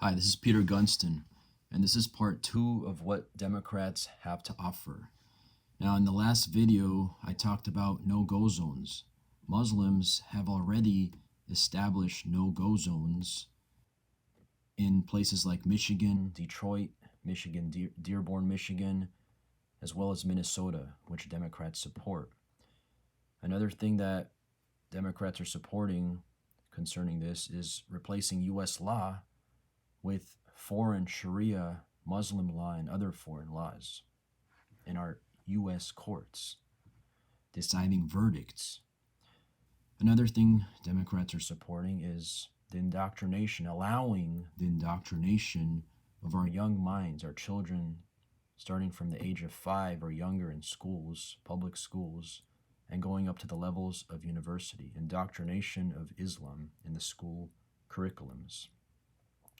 Hi, this is Peter Gunston, and this is part 2 of what Democrats have to offer. Now, in the last video, I talked about no-go zones. Muslims have already established no-go zones in places like Michigan, Detroit, Michigan, Dearborn, Michigan, as well as Minnesota, which Democrats support. Another thing that Democrats are supporting concerning this is replacing U.S. law with foreign Sharia, Muslim law, and other foreign laws in our U.S. courts, deciding verdicts. Another thing Democrats are supporting is the indoctrination, allowing the indoctrination of our young minds, our children, starting from the age of 5 or younger in schools, public schools, and going up to the levels of university, indoctrination of Islam in the school curriculums.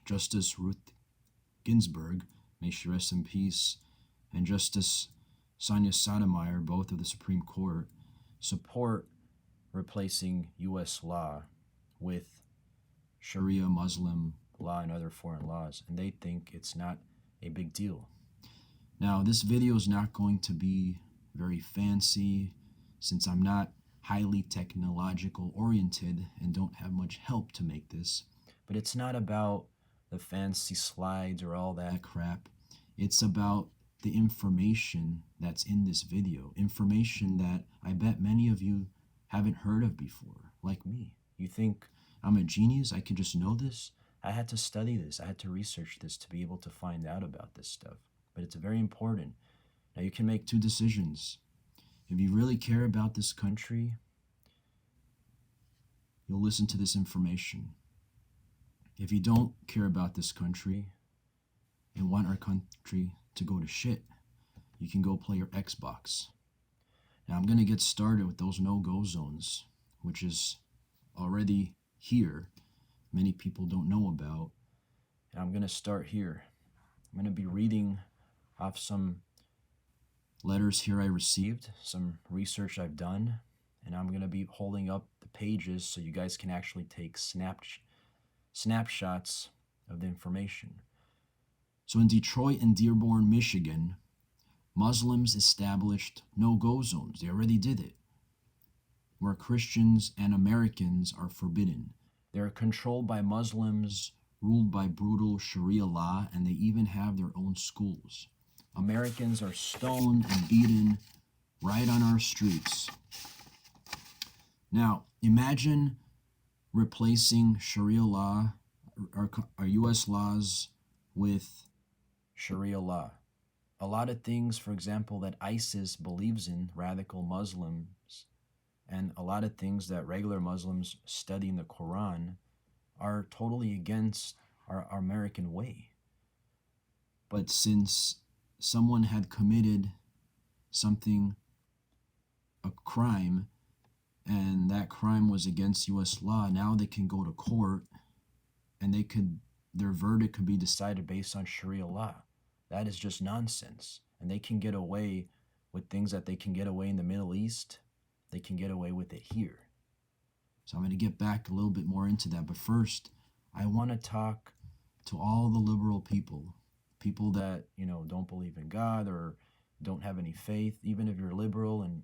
Justice Ruth Ginsburg, may she rest in peace, and Justice Sonia Sotomayor, both of the Supreme Court, support replacing U.S. law with Sharia, Muslim law, and other foreign laws, and they think it's not a big deal. Now, this video is not going to be very fancy since I'm not highly technological oriented and don't have much help to make this, but it's not about the fancy slides or all that crap. It's about the information that's in this video, information that I bet many of you haven't heard of before, like me. You think I'm a genius? I could just know this? I had to study this. I had to research this to be able to find out about this stuff. But it's very important. Now you can make two decisions. If you really care about this country, you'll listen to this information. If you don't care about this country and want our country to go to shit, you can go play your Xbox. Now I'm going to get started with those no-go zones, which is already here. Many people don't know about. And I'm going to start here. I'm going to be reading off some letters here I received, some research I've done, and I'm going to be holding up the pages so you guys can actually take snapshots of the information. So in Detroit and Dearborn, Michigan, Muslims established no-go zones. They already did it, where Christians and Americans are forbidden. They're controlled by Muslims, ruled by brutal Sharia law, and they even have their own schools. Americans are stoned and beaten right on our streets. Now, imagine replacing Sharia law, our U.S. laws, with Sharia law. A lot of things, for example, that ISIS believes in, radical Muslims, and a lot of things that regular Muslims study in the Quran are totally against our American way. But since someone had committed something, a crime, and that crime was against U.S. law, now they can go to court and their verdict could be decided based on Sharia law. That is just nonsense. And they can get away with things that they can get away in the Middle East. They can get away with it here. So I'm going to get back a little bit more into that. But first, I want to talk to all the liberal people that, don't believe in God or don't have any faith. Even if you're liberal and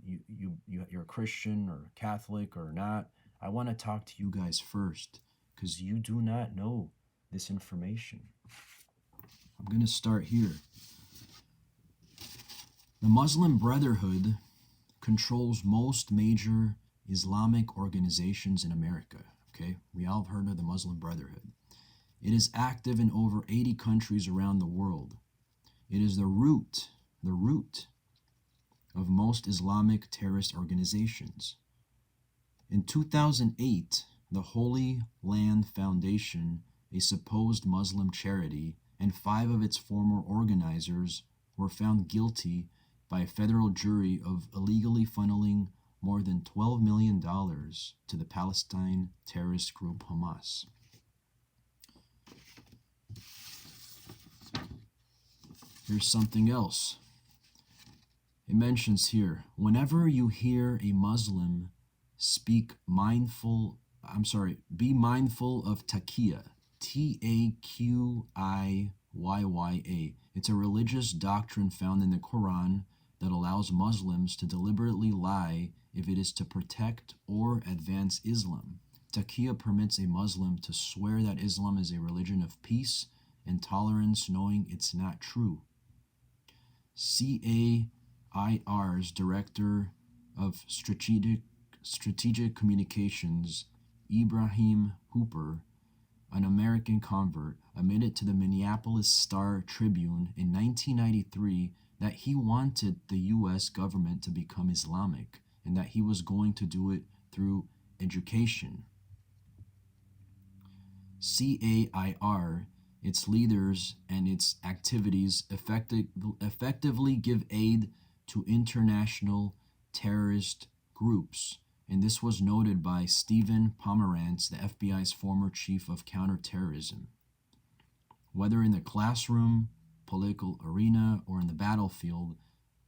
you're a Christian or Catholic or not, I want to talk to you guys first because you do not know this information. I'm going to start here. The Muslim Brotherhood controls most major Islamic organizations in America. Okay, we all have heard of the Muslim Brotherhood. It is active in over 80 countries around the world. It is the root of most Islamic terrorist organizations. In 2008, the Holy Land Foundation, a supposed Muslim charity, and 5 of its former organizers were found guilty by a federal jury of illegally funneling more than $12 million to the Palestine terrorist group Hamas. Here's something else. It mentions here, whenever you hear a Muslim be mindful of taqiyya, Taqiyya. It's a religious doctrine found in the Quran that allows Muslims to deliberately lie if it is to protect or advance Islam. Taqiyya permits a Muslim to swear that Islam is a religion of peace and tolerance, knowing it's not true. CAIR's Director of Strategic Communications, Ibrahim Hooper, an American convert, admitted to the Minneapolis Star-Tribune in 1993 that he wanted the U.S. government to become Islamic and that he was going to do it through education. CAIR, its leaders, and its activities effectively give aid to international terrorist groups, and this was noted by Stephen Pomerantz, the FBI's former chief of counterterrorism. Whether in the classroom, political arena, or in the battlefield,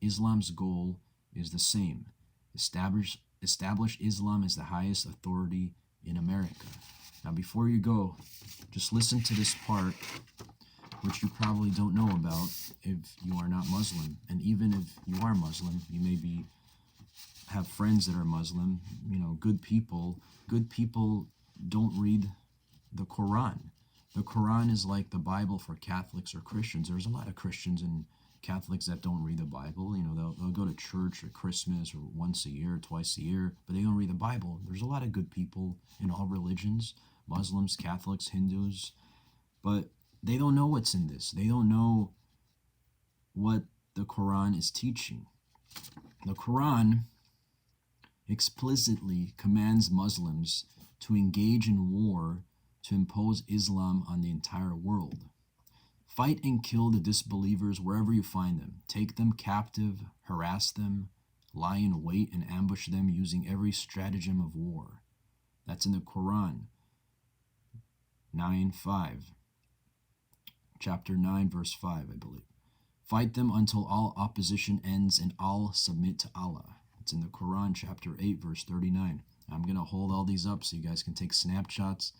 Islam's goal is the same: establish Islam as the highest authority in America. Now, before you go, just listen to this part, which you probably don't know about if you are not Muslim. And even if you are Muslim, you maybe have friends that are Muslim, good people. Good people don't read the Quran. The Quran is like the Bible for Catholics or Christians. There's a lot of Christians and Catholics that don't read the Bible. They'll go to church at Christmas or once a year, twice a year, but they don't read the Bible. There's a lot of good people in all religions, Muslims, Catholics, Hindus, but they don't know what's in this. They don't know what the Quran is teaching. The Quran explicitly commands Muslims to engage in war to impose Islam on the entire world. Fight and kill the disbelievers wherever you find them. Take them captive, harass them, lie in wait and ambush them using every stratagem of war. That's in the Quran 9:5. Chapter 9, verse 5, I believe. Fight them until all opposition ends and all submit to Allah. It's in the Quran, chapter 8, verse 39. I'm going to hold all these up so you guys can take snapshots,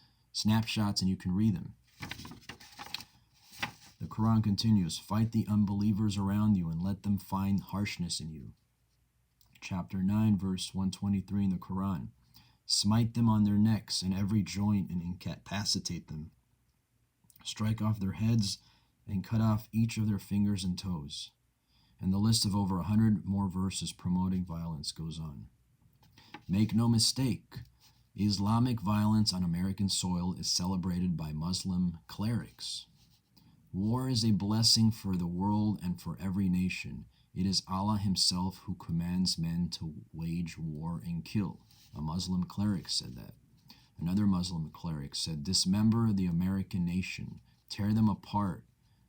and you can read them. The Quran continues, fight the unbelievers around you and let them find harshness in you. Chapter 9, verse 123 in the Quran. Smite them on their necks and every joint and incapacitate them. Strike off their heads and cut off each of their fingers and toes. And the list of over 100 more verses promoting violence goes on. Make no mistake, Islamic violence on American soil is celebrated by Muslim clerics. War is a blessing for the world and for every nation. It is Allah Himself who commands men to wage war and kill. A Muslim cleric said that. Another Muslim cleric said, dismember the American nation, tear them apart,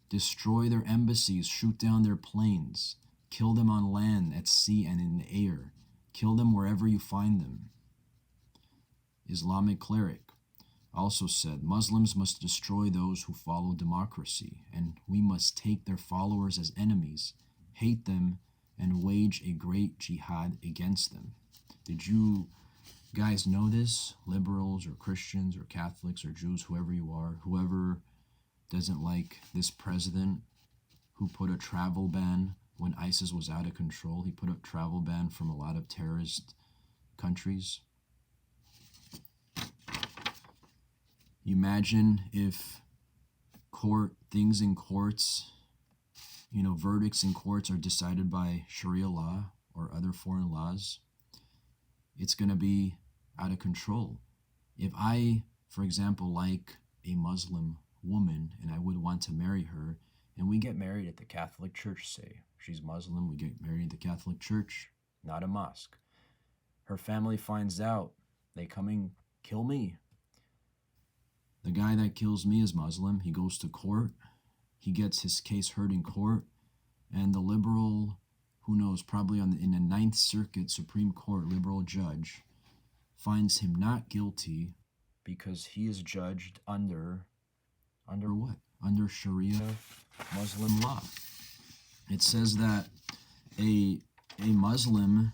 destroy their embassies, shoot down their planes, kill them on land, at sea, and in the air. Kill them wherever you find them. Islamic cleric also said, Muslims must destroy those who follow democracy, and we must take their followers as enemies, hate them, and wage a great jihad against them. Did you guys know this? Liberals or Christians or Catholics or Jews, whoever you are, whoever doesn't like this president who put a travel ban when ISIS was out of control. He put a travel ban from a lot of terrorist countries. Imagine if things in courts, verdicts in courts are decided by Sharia law or other foreign laws. It's going to be out of control. If I, for example, like a Muslim woman and I would want to marry her, and we get married at the Catholic Church, say. She's Muslim, we get married at the Catholic Church, not a mosque. Her family finds out, they come and kill me. The guy that kills me is Muslim. He goes to court. He gets his case heard in court. And the liberal, who knows, probably in the Ninth Circuit Supreme Court, liberal judge, finds him not guilty because he is judged under what? Under Sharia Muslim law. It says that a Muslim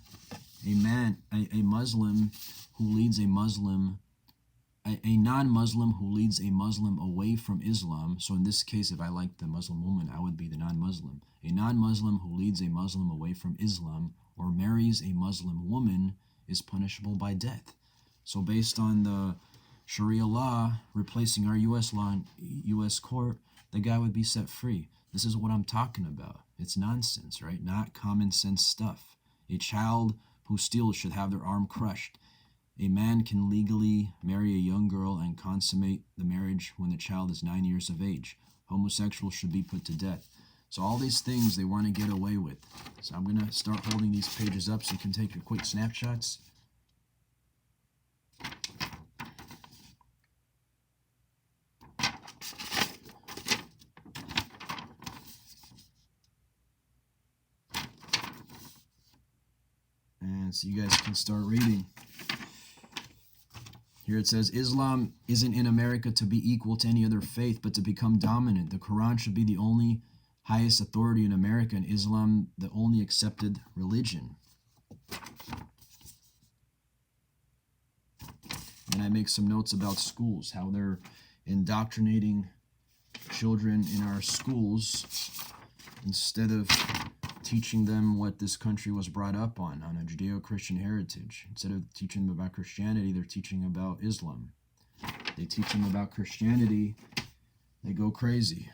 who leads a Muslim a non-Muslim who leads a Muslim away from Islam. So in this case, if I liked the Muslim woman, I would be the non-Muslim. A non-Muslim who leads a Muslim away from Islam or marries a Muslim woman is punishable by death. So based on the Sharia law replacing our U.S. law in U.S. court, the guy would be set free. This is what I'm talking about. It's nonsense, right? Not common sense stuff. A child who steals should have their arm crushed. A man can legally marry a young girl and consummate the marriage when the child is 9 years of age. Homosexuals should be put to death. So all these things they want to get away with. So I'm going to start holding these pages up so you can take your quick snapshots. And so you guys can start reading. Here it says, Islam isn't in America to be equal to any other faith, but to become dominant. The Quran should be the only highest authority in America, and Islam the only accepted religion. And I make some notes about schools, how they're indoctrinating children in our schools instead of teaching them what this country was brought up on a Judeo-Christian heritage. Instead of teaching them about Christianity, they're teaching about Islam. They teach them about Christianity, they go crazy.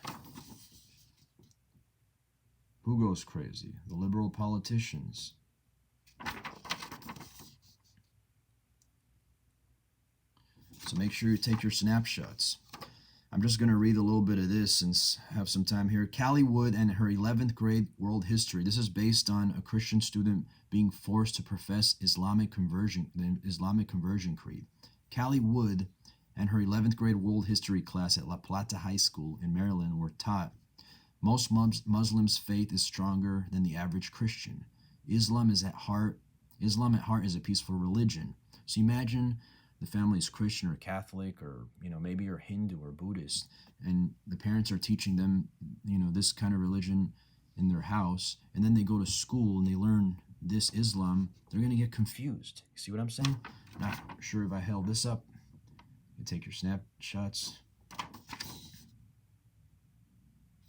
Who goes crazy? The liberal politicians. So make sure you take your snapshots. I'm just going to read a little bit of this and have some time here. Callie Wood and her 11th grade world history. This is based on a Christian student being forced to profess the Islamic Conversion Creed. Callie Wood and her 11th grade world history class at La Plata High School in Maryland were taught, most Muslims' faith is stronger than the average Christian. Islam at heart is a peaceful religion. So imagine the family is Christian or Catholic, or maybe you're Hindu or Buddhist, and the parents are teaching them this kind of religion in their house, and then they go to school and they learn this Islam. They're going to get confused. You see what I'm saying? Not sure if I held this up. You take your snapshots.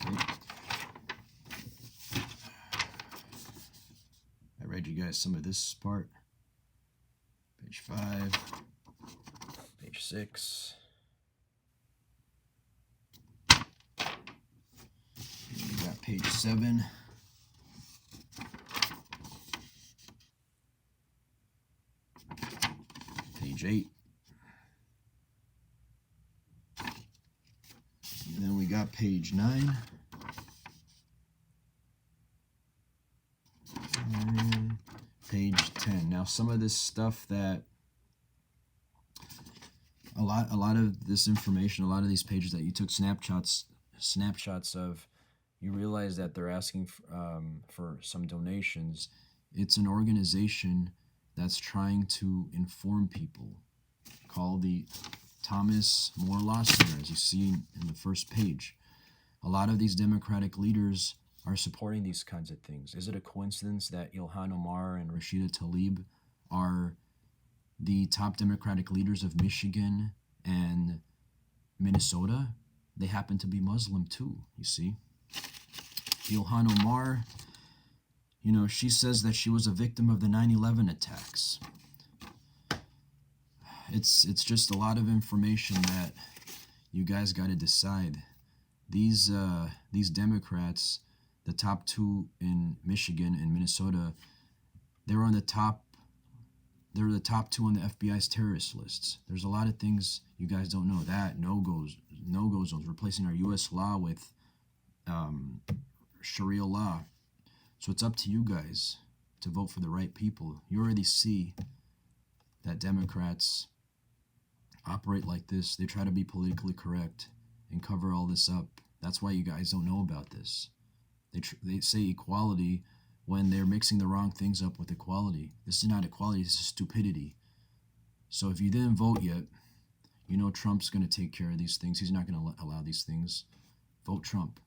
Okay. I read you guys some of this part. Page 5. Page 6. We got page 7. Page 8. And then we got page 9. And page 10. Now some of this stuff that a lot of this information, a lot of these pages that you took snapshots of, you realize that they're asking for some donations. It's an organization that's trying to inform people, called the Thomas More Law Center, as you see in the first page. A lot of these Democratic leaders are supporting these kinds of things. Is it a coincidence that Ilhan Omar and Rashida Tlaib are the top Democratic leaders of Michigan and Minnesota? They happen to be Muslim too, you see. Ilhan Omar, she says that she was a victim of the 9/11 attacks. It's just a lot of information that you guys got to decide. These Democrats, the top two in Michigan and Minnesota, they're the top two on the FBI's terrorist lists. There's a lot of things you guys don't know. That no-go zones, replacing our U.S. law with Sharia law. So it's up to you guys to vote for the right people. You already see that Democrats operate like this. They try to be politically correct and cover all this up. That's why you guys don't know about this. They say equality when they're mixing the wrong things up with equality. This is not equality, this is stupidity. So if you didn't vote yet, Trump's going to take care of these things. He's not going to allow these things. Vote Trump.